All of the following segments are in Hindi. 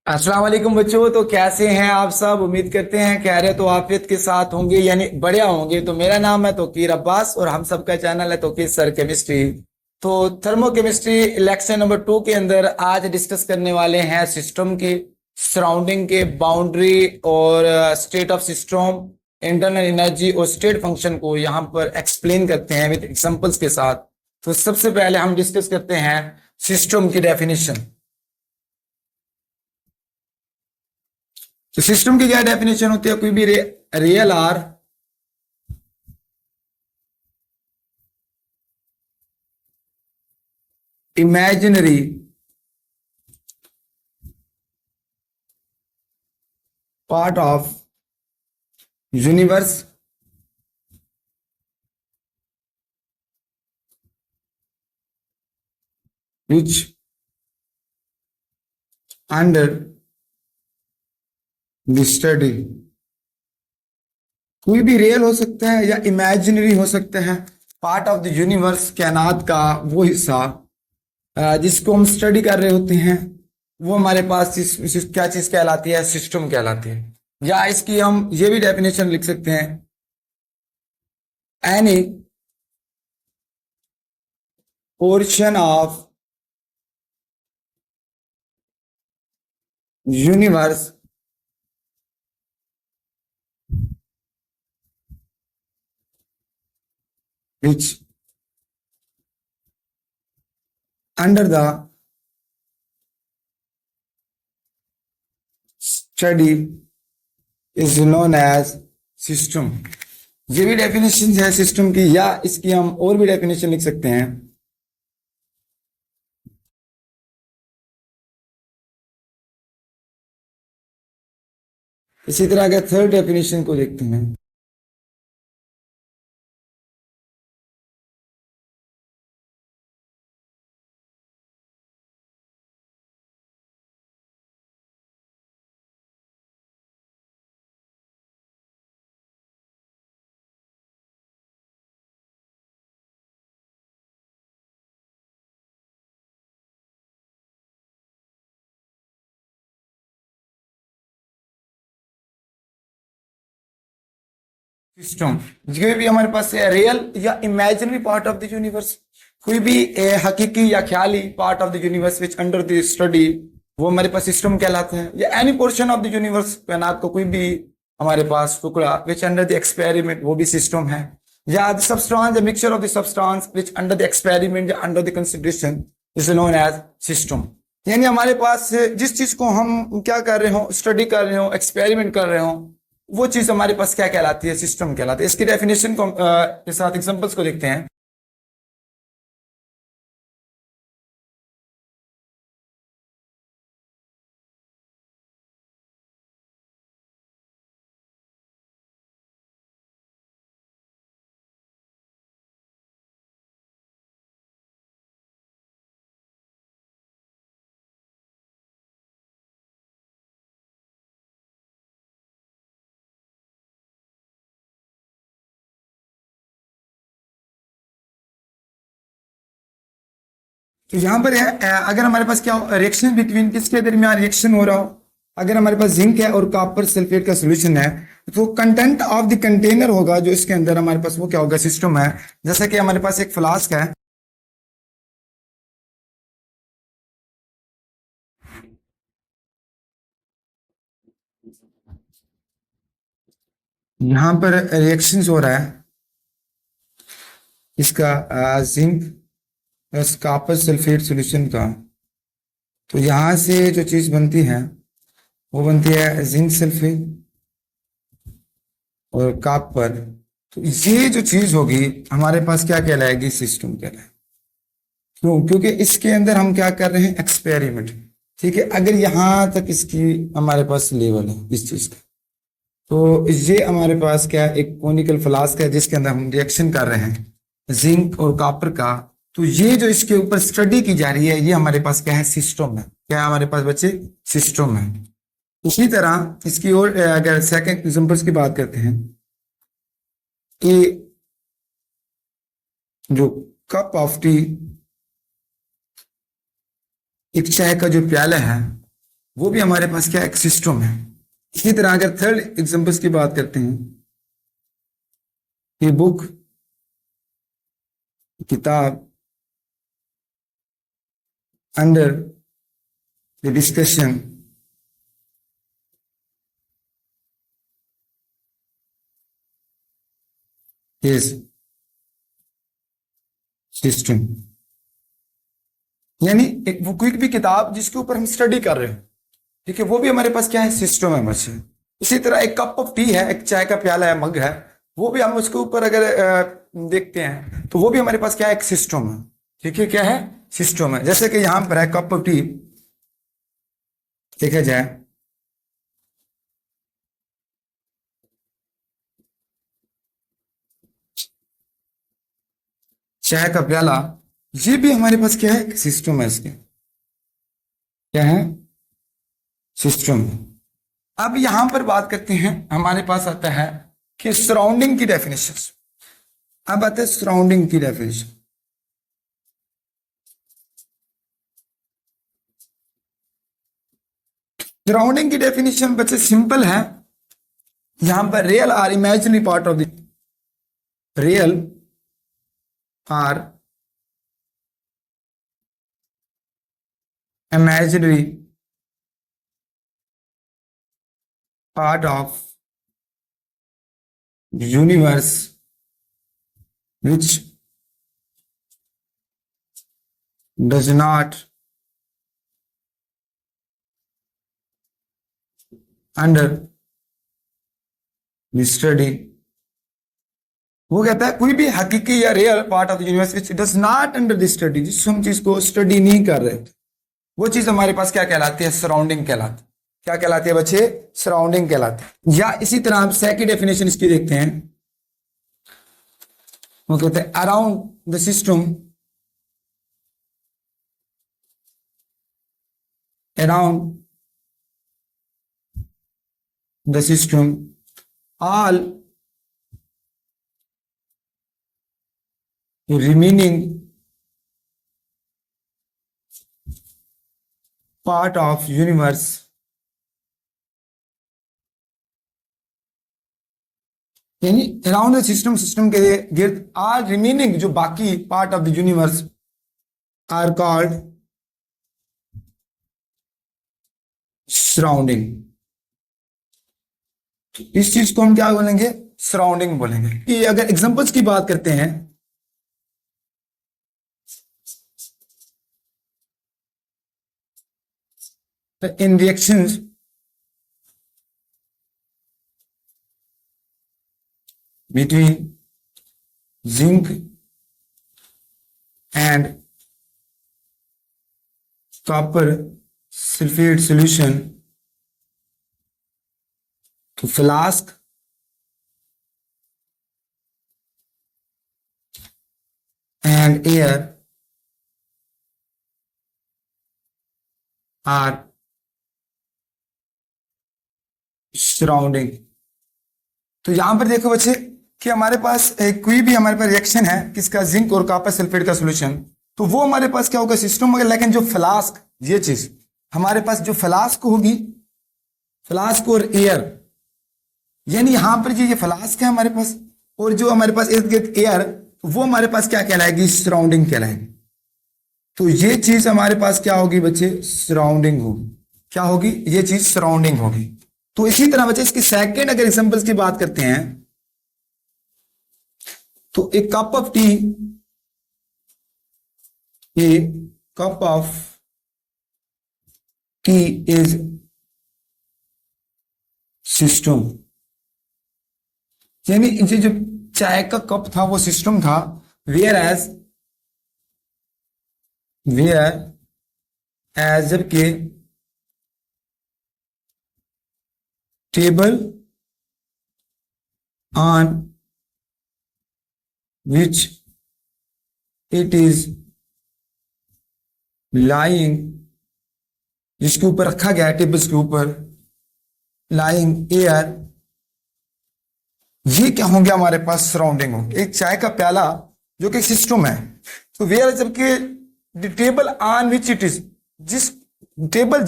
अस्सलाम वालेकुम बच्चों। तो कैसे हैं आप सब? उम्मीद करते हैं खैरियत तो आफियत के साथ होंगे, यानी बढ़िया होंगे। तो मेरा नाम है तौकीर अब्बास और हम सबका चैनल है तौकीर सर केमिस्ट्री। तो थर्मो केमिस्ट्री लेक्चर नंबर 2 के अंदर आज डिस्कस करने वाले हैं सिस्टम के सराउंडिंग के बाउंड्री और state of system, internal energy और स्टेट फंक्शन को यहाँ पर एक्सप्लेन करते हैं विद एग्जांपल्स के साथ। तो सबसे पहले हम डिस्कस करते हैं सिस्टम की डेफिनेशन। तो सिस्टम की क्या डेफिनेशन होती है? कोई भी real or imaginary part of universe which under the study. कोई भी रियल हो सकता है या इमेजिनरी हो सकता है, पार्ट ऑफ द यूनिवर्स, कायनात का वो हिस्सा जिसको हम स्टडी कर रहे होते हैं, वो हमारे पास क्या चीज कहलाती है? सिस्टम कहलाती है। या इसकी हम ये भी डेफिनेशन लिख सकते हैं, any portion of universe which under the study is known as system। ये भी डेफिनेशन है सिस्टम की, या इसकी हम और भी डेफिनेशन लिख सकते हैं। इसी तरह के थर्ड डेफिनेशन को देखते हैं। सिस्टम ये भी हमारे पास है रियल या imaginary part of the universe. कोई भी हकीकी या ख्याली part of the universe which under the study, वो हमारे पास सिस्टम कहलाते हैं। या any portion of the universe, कायनात को कोई भी हमारे पास टुकड़ा विच अंडर द एक्सपेरिमेंट, वो भी सिस्टम है। या the substance, the mixture of the substance which under the experiment या under the consideration is known as system. यानी हमारे पास जिस चीज को हम क्या कर रहे हो, स्टडी कर रहे हो, एक्सपेरिमेंट कर रहे हो, वो चीज हमारे पास क्या कहलाती है? सिस्टम कहलाती है। इसकी डेफिनेशन को के साथ एग्जांपल्स को देखते हैं। तो यहाँ पर है अगर हमारे पास क्या हो, रिएक्शन बिटवीन किसके दरमियान रिएक्शन हो रहा हो। अगर हमारे पास जिंक है और कॉपर सल्फेट का सोल्यूशन है, तो कंटेंट ऑफ द कंटेनर होगा जो इसके अंदर हमारे पास, वो क्या होगा? सिस्टम है। जैसा कि हमारे पास एक फ्लास्क है, यहाँ पर रिएक्शन हो रहा है इसका zinc plus copper sulphate solution का। तो यहाँ से जो चीज बनती है वो बनती है जिंक सल्फेट और कॉपर। तो ये जो चीज होगी हमारे पास क्या कहलाएगी? सिस्टम कहलाएगी। क्यों? क्योंकि इसके अंदर हम क्या कर रहे हैं? एक्सपेरिमेंट। ठीक है, अगर यहां तक इसकी हमारे पास लेवल है इस चीज का, तो ये हमारे पास क्या है? एक कोनिकल फ्लास्क है जिसके अंदर हम रिएक्शन कर रहे हैं जिंक और कॉपर का। तो ये जो इसके ऊपर स्टडी की जा रही है, ये हमारे पास क्या है? सिस्टम है। क्या है हमारे पास बच्चे? सिस्टम है। उसी तरह इसकी और अगर सेकंड एग्जांपल्स की बात करते हैं, कि जो कप ऑफ टी, एक चाय का जो प्याला है, वो भी हमारे पास क्या एक सिस्टम है। इसी तरह अगर थर्ड एग्जांपल्स की बात करते हैं, ये बुक, किताब, under the discussion is system. यानी एक वो कोई भी किताब जिसके ऊपर हम स्टडी कर रहे हो, ठीक है, वो भी हमारे पास क्या है, सिस्टम है बच्चे। इसी तरह एक कप ऑफ टी है, एक चाय का प्याला है, मग है, वो भी हम उसके ऊपर अगर देखते हैं तो वो भी हमारे पास क्या है, एक सिस्टम है। ठीक है, क्या है, सिस्टम है। जैसे कि यहां पर है कप ऑफ टी, देखा जाए चाय का प्याला, ये भी हमारे पास क्या है, सिस्टम है। इसके क्या है, सिस्टम है। अब यहां पर बात करते हैं, हमारे पास आता है कि सराउंडिंग की डेफिनेशन। अब आते हैं सराउंडिंग की डेफिनेशन। सराउंडिंग की डेफिनेशन बच्चे सिंपल है। यहां पर real or imaginary part of the real or imaginary part of the universe which does not under the study। वो कहता है कोई भी हकीकी या real part of the universe which does not under the study, जिस हम चीज को स्टडी नहीं कर रहे थे, वो चीज हमारे पास क्या कहलाती है, सराउंडिंग कहलाती है। क्या कहलाती है बच्चे, सराउंडिंग कहलाती है। या इसी तरह हम सेकंड डेफिनेशन इसकी देखते हैं, वो कहते हैं around the system, around the system all remaining part of universe यानी अराउंड द सिस्टम, सिस्टम के गिर्द आर रिमेनिंग, जो बाकी part of the universe are called surrounding. इस चीज को हम क्या बोलेंगे, सराउंडिंग बोलेंगे। कि अगर एग्जांपल्स की बात करते हैं, in reactions between zinc and copper sulfate solution to flask and air are surrounding. तो यहां पर देखो बच्चे कि हमारे पास कोई भी हमारे पास रिएक्शन है, किसका, जिंक और कॉपर सल्फेट का सॉल्यूशन, तो वो हमारे पास क्या होगा, सिस्टम होगा। लेकिन जो फ्लास्क, ये चीज हमारे पास जो फ्लास्क होगी, फ्लास्क और एयर, यानी यहां पर ये फ्लास्क है हमारे पास, और जो हमारे पास इर्द गिर्द एयर, वो हमारे पास क्या कहलाएगी, सराउंडिंग कहलाएगी। तो ये चीज हमारे पास क्या होगी बच्चे, सराउंडिंग होगी। क्या होगी, ये चीज सराउंडिंग होगी। तो इसी तरह बच्चे इसकी सेकंड अगर एग्जांपल्स की बात करते हैं, तो एक cup of T, A cup of T is system. यानी ये जो चाय का कप था वो सिस्टम था, वेयर एज जबकि table on which it is lying, जिसके ऊपर रखा गया है, टेबल्स के ऊपर lying air, ये क्या होंगे हमारे पास, सराउंडिंग होंगे। एक चाय का प्याला जो कि सिस्टम है, तो वेयर जबकि the table on which it is, जिस टेबल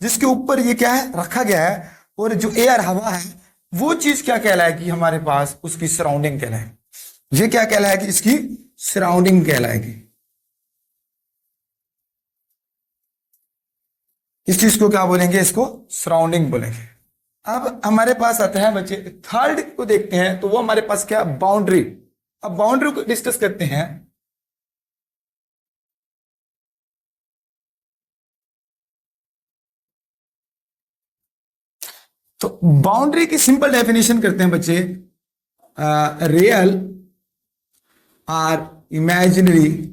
जिसके ऊपर ये क्या है रखा गया है, और जो एयर हवा है वो चीज क्या कहलाएगी हमारे पास, उसकी सराउंडिंग कहलाएगी। ये क्या कहलाएगी, इसकी सराउंडिंग कहलाएगी। इस चीज को क्या बोलेंगे, इसको सराउंडिंग बोलेंगे। अब हमारे पास आता है बच्चे थर्ड को देखते हैं, तो वो हमारे पास क्या, बाउंड्री। अब बाउंड्री को डिस्कस करते हैं। तो बाउंड्री की सिंपल डेफिनेशन करते हैं बच्चे, real or imaginary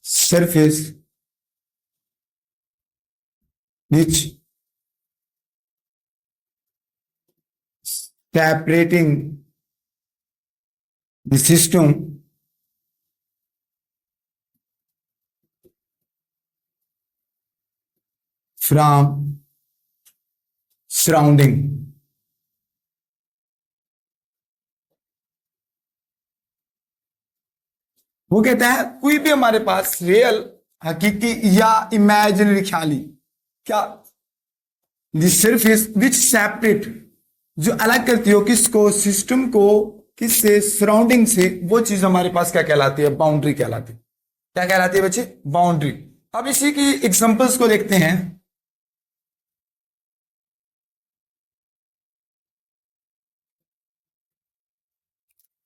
surface which separating the system from surrounding। वो कहता है कोई भी हमारे पास रियल हकीकी या इमेजिनरी ख्याली क्या, द सरफेस विच सेपरेट, जो अलग करती हो किसको, सिस्टम को किससे, सराउंडिंग से, वो चीज हमारे पास क्या कहलाती है, बाउंड्री कहलाती है। क्या कहलाती है बच्चे, बाउंड्री। अब इसी की एग्जांपल्स को देखते हैं।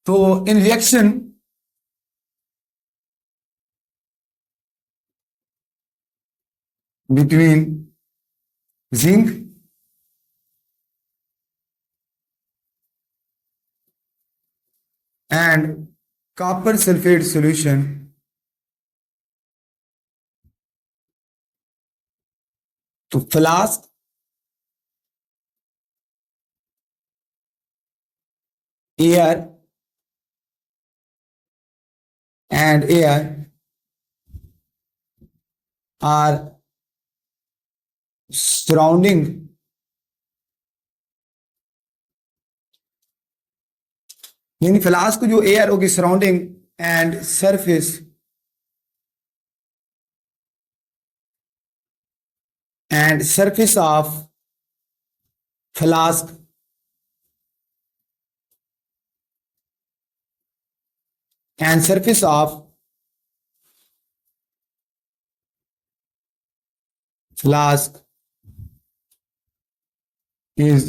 तो in reaction between zinc and copper sulfate solution, तो flask air and air are surrounding यानी फ्लास्क जो एयर होगी surrounding and surface of flask and surface of flask is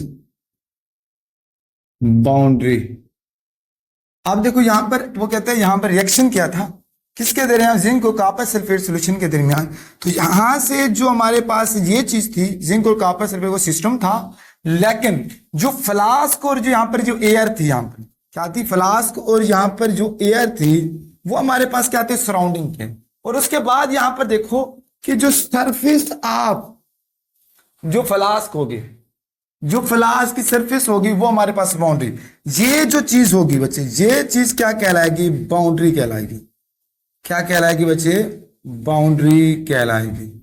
boundary। अब देखो यहां पर वो कहते हैं यहां पर रिएक्शन क्या था, किसके दरमियान, जिंक और कॉपर सल्फेट सॉल्यूशन के दरमियान। तो यहां से जो हमारे पास ये चीज थी, जिंक और कॉपर सल्फेट वो सिस्टम था, लेकिन जो फ्लास्क और जो यहां पर जो एयर थी, यहां पर क्या थी, फ्लास्क और यहां पर जो एयर थी वो हमारे पास क्या थे, सराउंडिंग के। और उसके बाद यहां पर देखो कि जो सरफेस ऑफ जो फ्लास्क होगी, जो फ्लास्क की सरफेस होगी वो हमारे पास बाउंड्री। ये जो चीज होगी बच्चे, ये चीज क्या कहलाएगी, बाउंड्री कहलाएगी। क्या कहलाएगी बच्चे, बाउंड्री कहलाएगी।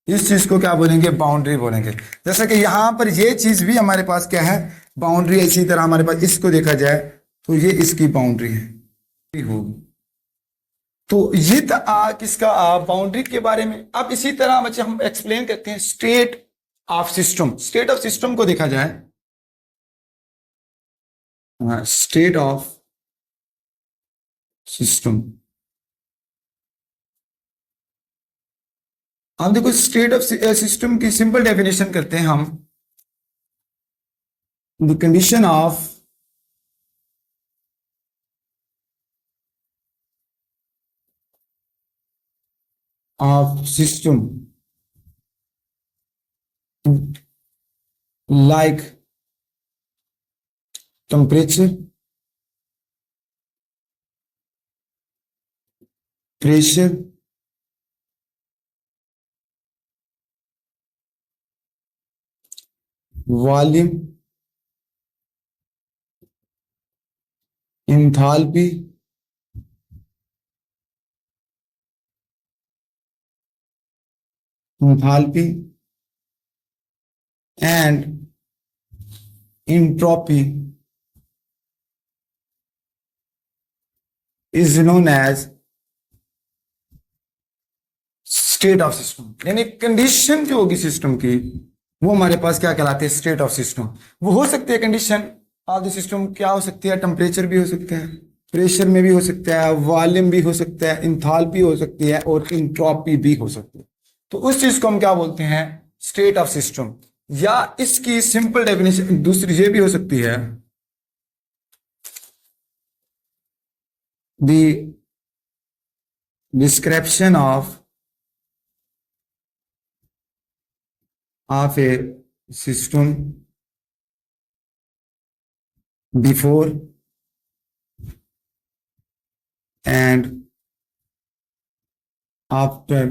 इस चीज को क्या बोलेंगे, बाउंड्री बोलेंगे। जैसा कि यहां पर ये चीज भी हमारे पास क्या है, बाउंड्री। इसी तरह हमारे पास इसको देखा जाए तो ये इसकी बाउंड्री है होगी। तो ये किसका बाउंड्री के बारे में। अब इसी तरह बच्चे हम एक्सप्लेन करते हैं state of system. State of system को देखा जाए, स्टेट ऑफ सिस्टम। अब देखो स्टेट ऑफ सिस्टम की सिंपल डेफिनेशन करते हैं हम, the condition of system like temperature, pressure, volume, enthalpy, and entropy is known as state of system, यानी कंडीशन जो होगी सिस्टम की वो हमारे पास क्या कहलाते हैं, स्टेट ऑफ सिस्टम। वो हो सकती है कंडीशन ऑफ द सिस्टम, क्या हो सकती है, टेम्परेचर भी हो सकता है, प्रेशर में भी हो सकता है, वॉल्यूम भी हो सकता है, इंथैल्पी हो सकती है और इंट्रोपी भी हो सकती है। तो उस चीज को हम क्या बोलते हैं, स्टेट ऑफ सिस्टम। या इसकी सिंपल डेफिनेशन दूसरी ये भी हो सकती है, the description of a system before and after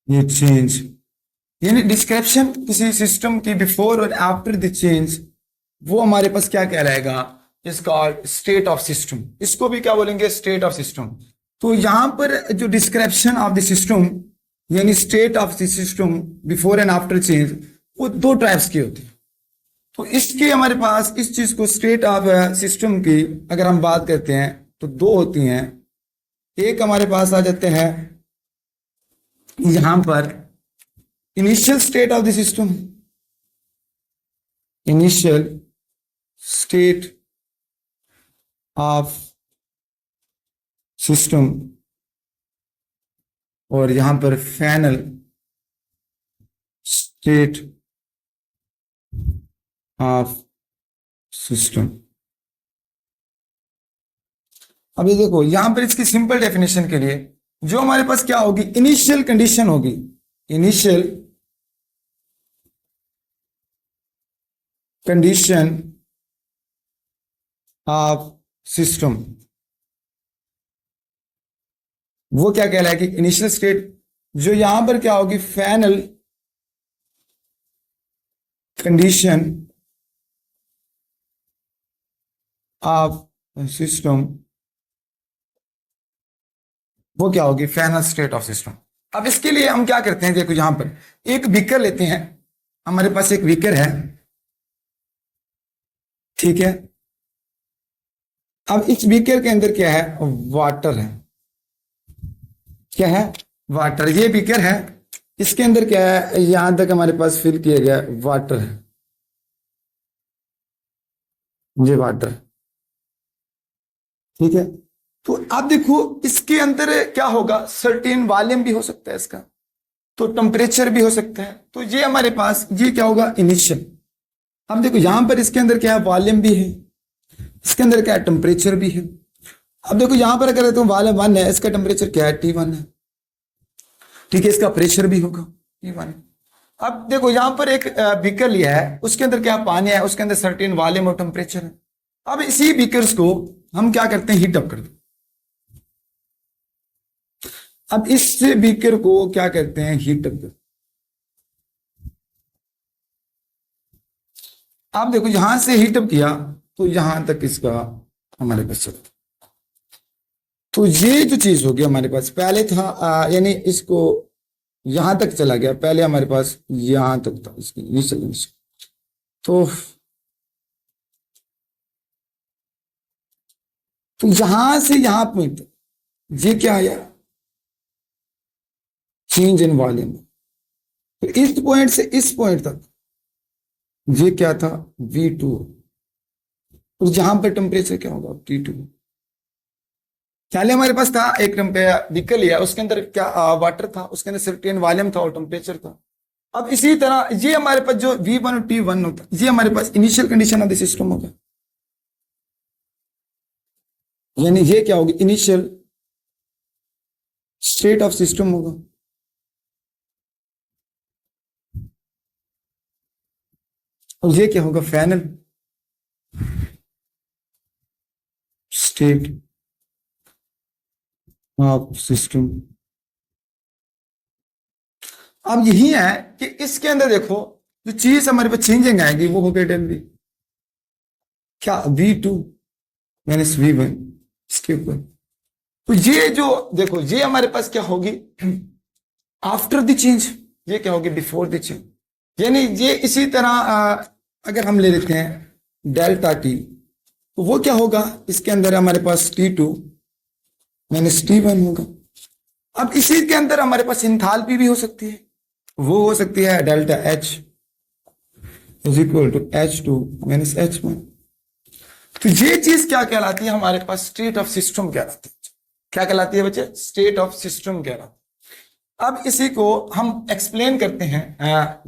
ये चेंज, यानी डिस्क्रिप्शन किसी सिस्टम की बिफोर और आफ्टर द चेंज, वो हमारे पास क्या कहलाएगा, is called state of system. इसको भी क्या बोलेंगे, स्टेट ऑफ सिस्टम। तो यहां पर जो डिस्क्रिप्शन ऑफ द सिस्टम यानी state of the system before and after change, वो दो टाइप्स की होती है। तो इसके हमारे पास इस चीज को स्टेट ऑफ सिस्टम की अगर हम बात करते हैं तो दो होती हैं। एक हमारे पास आ जाते हैं यहां पर initial state of the system, initial state of system, और यहां पर फाइनल स्टेट ऑफ सिस्टम। अभी देखो यहां पर इसकी सिंपल डेफिनेशन के लिए जो हमारे पास क्या होगी, इनिशियल कंडीशन होगी, इनिशियल कंडीशन ऑफ सिस्टम, वो क्या कहलाएगी, इनिशियल स्टेट। जो यहां पर क्या होगी, फाइनल कंडीशन ऑफ सिस्टम, वो क्या होगी, फाइनल स्टेट ऑफ सिस्टम। अब इसके लिए हम क्या करते हैं, देखो यहां पर एक बीकर लेते हैं, हमारे पास एक बीकर है, ठीक है। अब इस बीकर के अंदर क्या है, वाटर है, क्या है, वाटर। ये बीकर है, इसके अंदर क्या है, यहां तक हमारे पास फिल किया गया वाटर है, ये वाटर, ठीक है। तो अब देखो इसके अंदर क्या होगा, सर्टेन वॉल्यूम भी हो सकता है इसका, तो टेम्परेचर भी हो सकता है। तो ये हमारे पास ये क्या होगा, इनिशियल। अब देखो यहां पर इसके अंदर क्या है, वॉल्यूम भी है, इसके अंदर क्या है, टेम्परेचर भी है। अब देखो यहां पर अगर तुम वॉल्यूम 1 है, इसका टेम्परेचर क्या है, T1 है, ठीक है, इसका प्रेशर भी होगा T1। अब देखो यहां पर एक बीकर लिया है, उसके अंदर क्या पानी है, उसके अंदर सर्टेन वॉल्यूम और टेम्परेचर है। अब इसी बीकर्स को हम क्या करते हैं, हीट अप कर दो। अब इस बीकर को क्या करते हैं, हीट अप कर। आप देखो यहां से हीट अप किया तो यहां तक इसका हमारे पास चलता। तो ये जो चीज होगी हमारे पास, पहले था यानी इसको यहां तक चला गया, पहले हमारे पास यहां तक था, इसकी नीचे। तो यहां से यहां पॉइंट ये क्या आया, चेंज इन वॉल्यूम। तो इस पॉइंट से इस पॉइंट तक ये क्या था, V2, और जहां पर टेम्परेचर क्या होगा, T2। पहले हमारे पास था एक बीकर लिया, उसके अंदर क्या वाटर था, उसके अंदर सर्टेन वॉल्यूम था और टेम्परेचर था। अब इसी तरह ये हमारे पास जो V1 और T1 होता, ये हमारे पास initial condition of the system होगा, यानी ये क्या होगी, इनिशियल स्टेट ऑफ सिस्टम होगा। और ये क्या होगा, फाइनल स्टेट ऑफ सिस्टम। अब यही है कि इसके अंदर देखो जो चीज हमारे पास चेंजिंग आएगी वो होगी डेल V, क्या V2 माइनस V1 इसके ऊपर। तो ये जो देखो ये हमारे पास क्या होगी, आफ्टर द चेंज, ये क्या होगी, बिफोर द चेंज। यानी ये इसी तरह अगर हम ले लेते हैं डेल्टा T, तो वो क्या होगा, इसके अंदर हमारे पास T2 माइनस T1 होगा। अब इसी के अंदर हमारे पास इंथाल्पी भी हो सकती है, वो हो सकती है delta H is equal to H2 minus H1। तो ये चीज क्या कहलाती है, हमारे पास स्टेट ऑफ सिस्टम कहलाती है। क्या कहलाती है बच्चे? स्टेट ऑफ सिस्टम कहलाती है। अब इसी को हम एक्सप्लेन करते हैं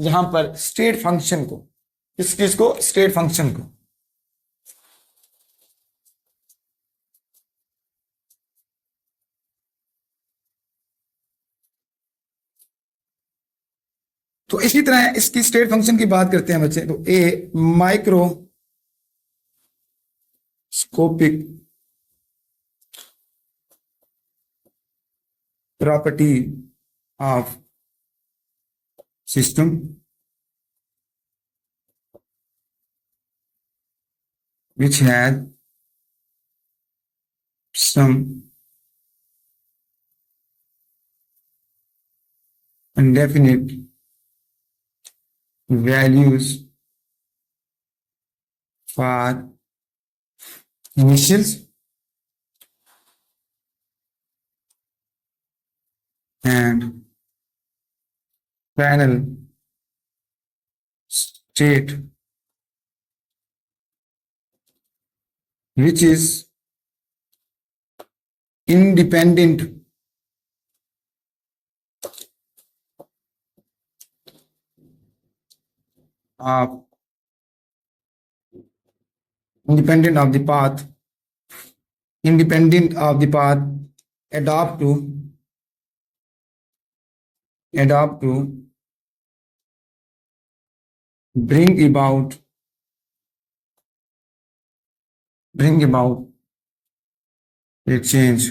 यहां पर स्टेट फंक्शन को, इस चीज को, स्टेट फंक्शन को। तो इसी तरह इसकी स्टेट फंक्शन की बात करते हैं बच्चे, तो a microscopic property of system which has some indefinite values for initials and final state which is independent of the path adapt to bring about a change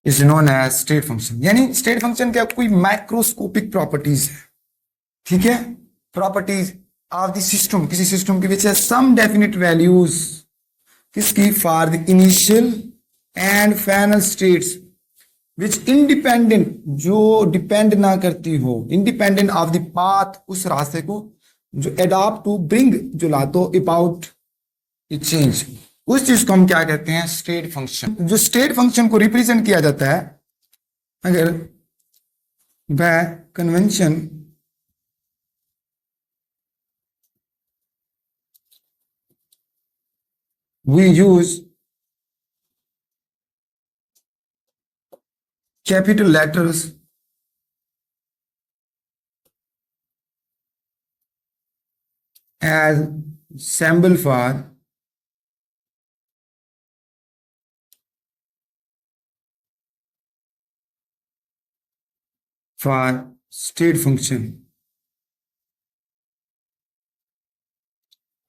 is known as state function। यानी स्टेट फंक्शन क्या, कोई माइक्रोस्कोपिक प्रॉपर्टीज है, ठीक है, प्रॉपर्टीज ऑफ द सिस्टम, किसी सिस्टम की विच है सम डेफिनेट वैल्यूज, किसकी, for the initial and final states which independent, जो डिपेंड ना करती हो, इंडिपेंडेंट ऑफ द पाथ, उस रास्ते को, जो एडॉप्ट टू ब्रिंग, जो ला दो अबाउट ए चेंज, उस चीज को हम क्या कहते हैं, स्टेट फंक्शन। जो स्टेट फंक्शन को रिप्रेजेंट किया जाता है अगर bye convention we use capital letters as symbol for state function।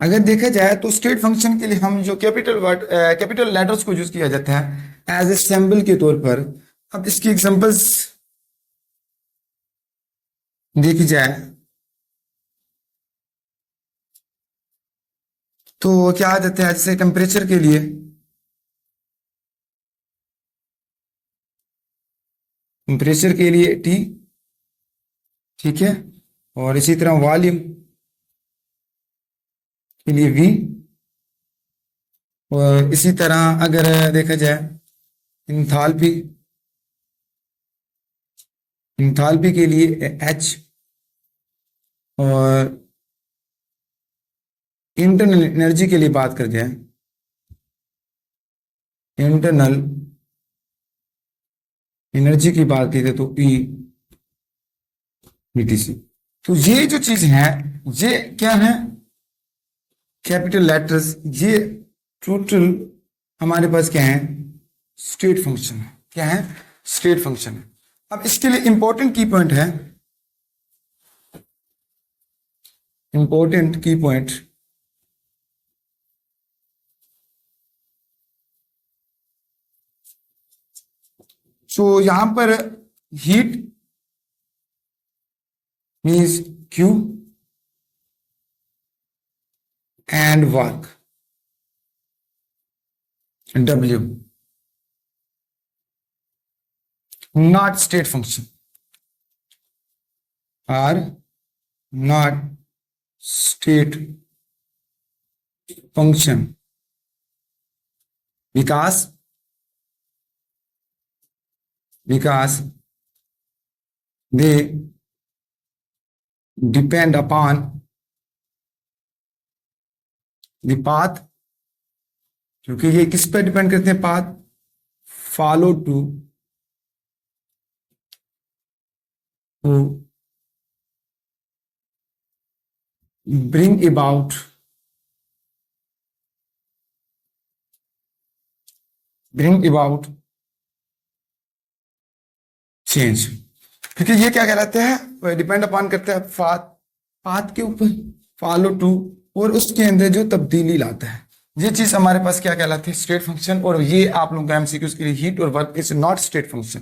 अगर देखा जाए तो स्टेट फंक्शन के लिए हम जो कैपिटल लेटर्स को यूज किया जाता है एज ए सिंबल के तौर पर। अब इसकी एग्जांपल्स देखी जाए तो क्या आ जाता है, जैसे टेम्परेचर के लिए टी, ठीक है, और इसी तरह वॉल्यूम के लिए वी, और इसी तरह अगर देखा जाए इंथाल्पी के लिए एच, और इंटरनल एनर्जी के लिए बात कर जाए, इंटरनल एनर्जी की बात की जाए तो ई BTC। तो ये जो चीज है ये क्या है, कैपिटल लेटर्स, ये टोटल हमारे पास क्या है, स्टेट फंक्शन है। क्या है, स्टेट फंक्शन है। अब इसके लिए इंपॉर्टेंट की पॉइंट है, इंपॉर्टेंट की पॉइंट तो यहां पर heat means Q and work W, not state function, are not state function because because they depend upon the path, क्योंकि ये किस पर डिपेंड करते हैं, path follow to bring about change, क्योंकि ये क्या कहलाते हैं, डिपेंड अपॉन करते हैं पाथ के ऊपर, फॉलो टू, और उसके अंदर जो तब्दीली लाता है, ये चीज हमारे पास क्या कहलाती है, स्टेट फंक्शन। और ये आप लोगों का एमसीक्यूज के लिए, हीट और work is not state function,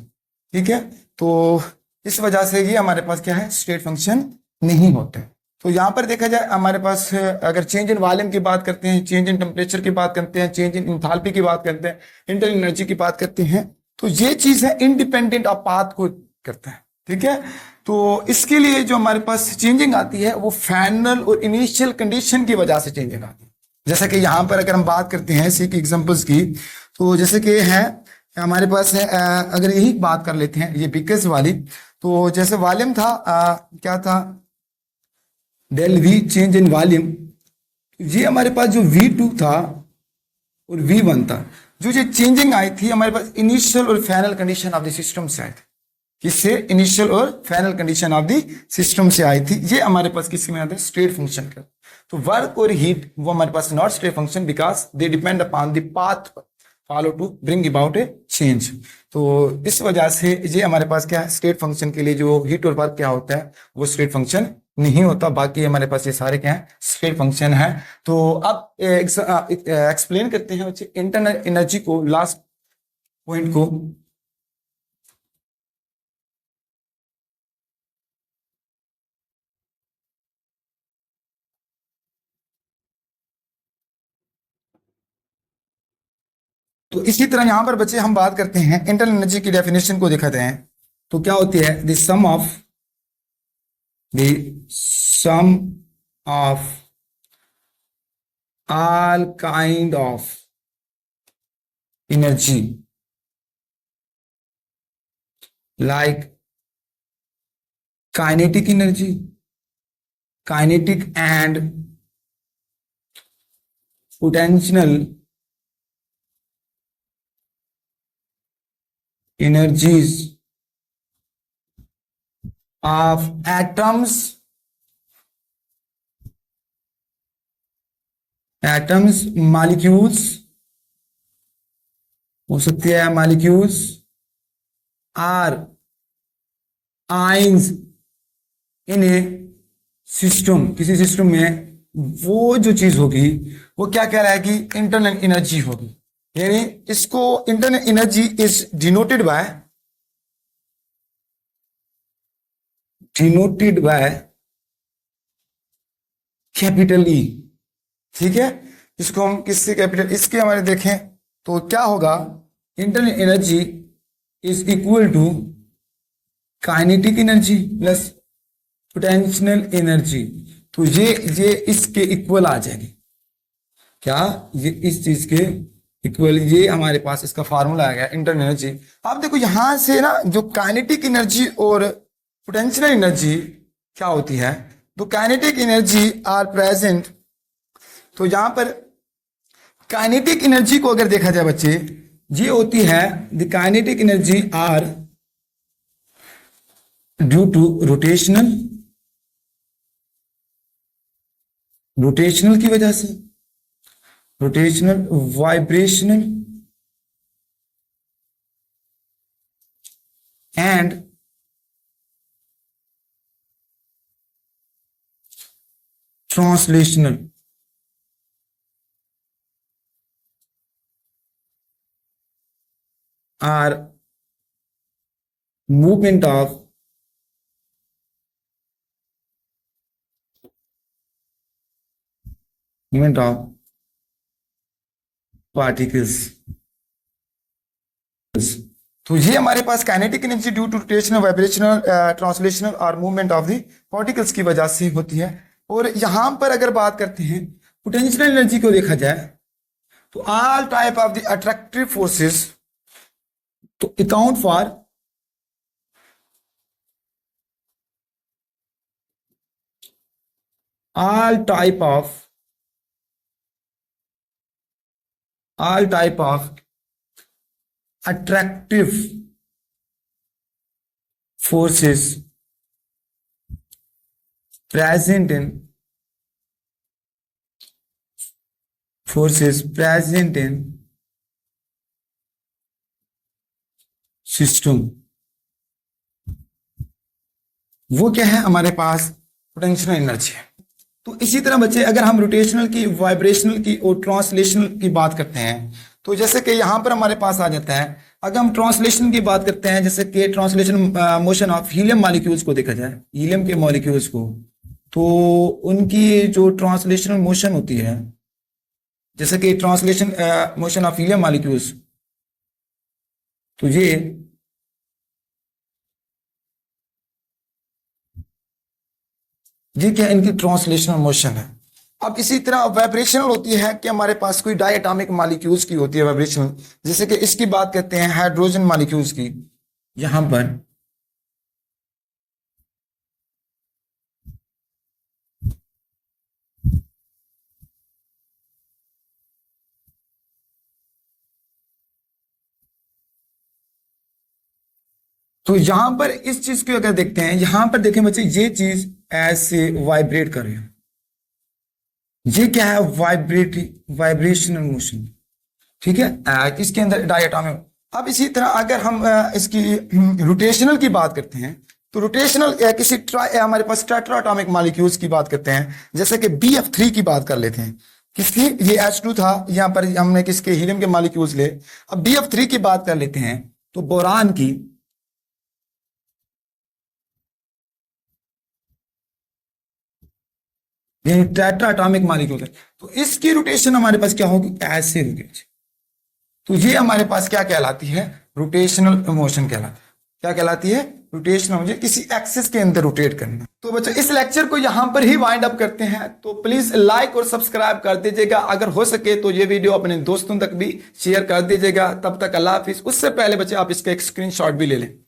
ठीक है। तो इस वजह से ये हमारे पास क्या है, स्टेट फंक्शन नहीं होते। तो यहाँ पर देखा जाए हमारे पास अगर चेंज इन वॉल्यूम की बात करते हैं, चेंज इन टेम्परेचर की बात करते हैं, चेंज इन इंथैल्पी की बात करते हैं, इंटरनल एनर्जी की बात करते हैं, तो ये चीज है इंडिपेंडेंट ऑफ पाथ को करता है, ठीक है। तो इसके लिए जो हमारे पास चेंजिंग आती है वो फाइनल और इनिशियल कंडीशन की वजह से चेंजिंग आती है। जैसा कि यहाँ पर अगर हम बात करते हैं सी की एग्जांपल्स की, तो जैसे कि है हमारे पास है, अगर यही बात कर लेते हैं ये बिकेस वाली, तो जैसे वॉल्यूम था, क्या था, del v change in volume, ये हमारे पास जो V2 था और V1 था, जो ये चेंजिंग आई थी हमारे पास इनिशियल और final condition of the system से आई थी। किससे, इनिशियल और final condition of the system से आई थी। ये हमारे पास किसी में आता है, स्टेट फंक्शन का। तो वर्क और हीट वो हमारे पास not state function, because they depend upon the path follow to bring about a change. तो इस वजह से ये हमारे पास क्या है, स्टेट फंक्शन के लिए जो हीट और वर्क क्या होता है वो स्टेट फंक्शन नहीं होता। बाकी हमारे पास ये सारे क्या है, स्टेट फंक्शन है। तो अब एक्सप्लेन करते हैं बच्चे इंटरनल एनर्जी को, लास्ट पॉइंट को। तो इसी तरह यहां पर बच्चे हम बात करते हैं इंटरनल एनर्जी की डेफिनेशन को दिखाते हैं। तो क्या होती है, the sum of all kind of energy like kinetic energy, kinetic and potential energies of atoms, molecules हो सकती है, molecules are ions in a system, किसी सिस्टम में वो जो चीज होगी वो क्या कह रहा है कि इंटरनल एनर्जी होगी। यानी इसको internal energy is denoted by capital E, ठीक है। इसको हम किससे कैपिटल, इसके हमारे देखें तो क्या होगा, internal energy is equal to kinetic energy plus potential energy. तो ये इसके इक्वल आ जाएगी, क्या, ये इस चीज के इक्वल, ये हमारे पास इसका फार्मूला आ गया इंटरनल एनर्जी। आप देखो यहां से ना, जो काइनेटिक एनर्जी और पोटेंशियल एनर्जी क्या होती है, तो काइनेटिक एनर्जी आर प्रेजेंट। तो यहां पर काइनेटिक एनर्जी को अगर देखा जाए बच्चे, ये होती है the kinetic energy are due to rotational की वजह से, rotational, vibrational and translational. Are movement of particles. तो ये हमारे पास kinetic energy due to rotational, vibrational, translational और मूवमेंट ऑफ द पार्टिकल्स की वजह से होती है। और यहां पर अगर बात करते हैं पोटेंशियल एनर्जी को देखा जाए, तो all type of the attractive forces तो account for all type of attractive forces present in system, वो क्या है हमारे पास, पोटेंशियल एनर्जी है। तो इसी तरह बच्चे अगर हम रोटेशनल की, वाइब्रेशनल की और ट्रांसलेशनल की बात करते हैं, तो जैसे कि यहां पर हमारे पास आ जाता है, अगर हम ट्रांसलेशन की बात करते हैं, जैसे कि translation motion of helium molecules को देखा जाए, हीलियम के मॉलिक्यूल्स को, तो उनकी जो ट्रांसलेशनल मोशन होती है, जैसे कि translation motion of helium molecules, तो ये क्या इनकी ट्रांसलेशनल मोशन है। अब इसी तरह वाइब्रेशनल होती है कि हमारे पास कोई डायटॉमिक मॉलिक्यूल्स की होती है वाइब्रेशनल, जैसे कि इसकी बात करते हैं हाइड्रोजन मॉलिक्यूल्स की, यहां पर तो यहां पर इस चीज को अगर देखते हैं, यहां पर देखें बच्चे, ये चीज ऐसे वाइब्रेट कर रही है, ये क्या है, वाइब्रेशनल मोशन, ठीक है, इसके अंदर डायटॉमिक। अब इसी तरह अगर हम इसकी रोटेशनल की बात करते हैं, तो रोटेशनल किसी हमारे पास टेट्राटॉमिक मॉलिक्यूल्स की बात करते हैं, जैसे कि BF3 की बात कर लेते हैं, किसकी, ये H2 था, यहां पर हमने किसके, हीलियम के मॉलिक्यूल्स ले। अब BF3 की बात कर लेते हैं, तो बोरान की, ये टेट्राटॉमिक मॉलिक्यूल है, तो इसकी रोटेशन हमारे पास क्या होगी, ऐसे होगी। तो ये हमारे पास क्या कहलाती है, रोटेशनल मोशन कहलाती है। क्या कहलाती है, रोटेशनल मोशन, किसी एक्सिस के अंदर रोटेट करना। तो बच्चों इस लेक्चर को यहां पर ही वाइंड अप करते हैं, तो प्लीज लाइक और सब्सक्राइब कर दीजिएगा, अगर हो सके तो ये वीडियो अपने दोस्तों तक भी शेयर कर दीजिएगा। तब तक अल्लाह हाफिज। उससे पहले बच्चे आप इसका एक स्क्रीनशॉट भी ले लें।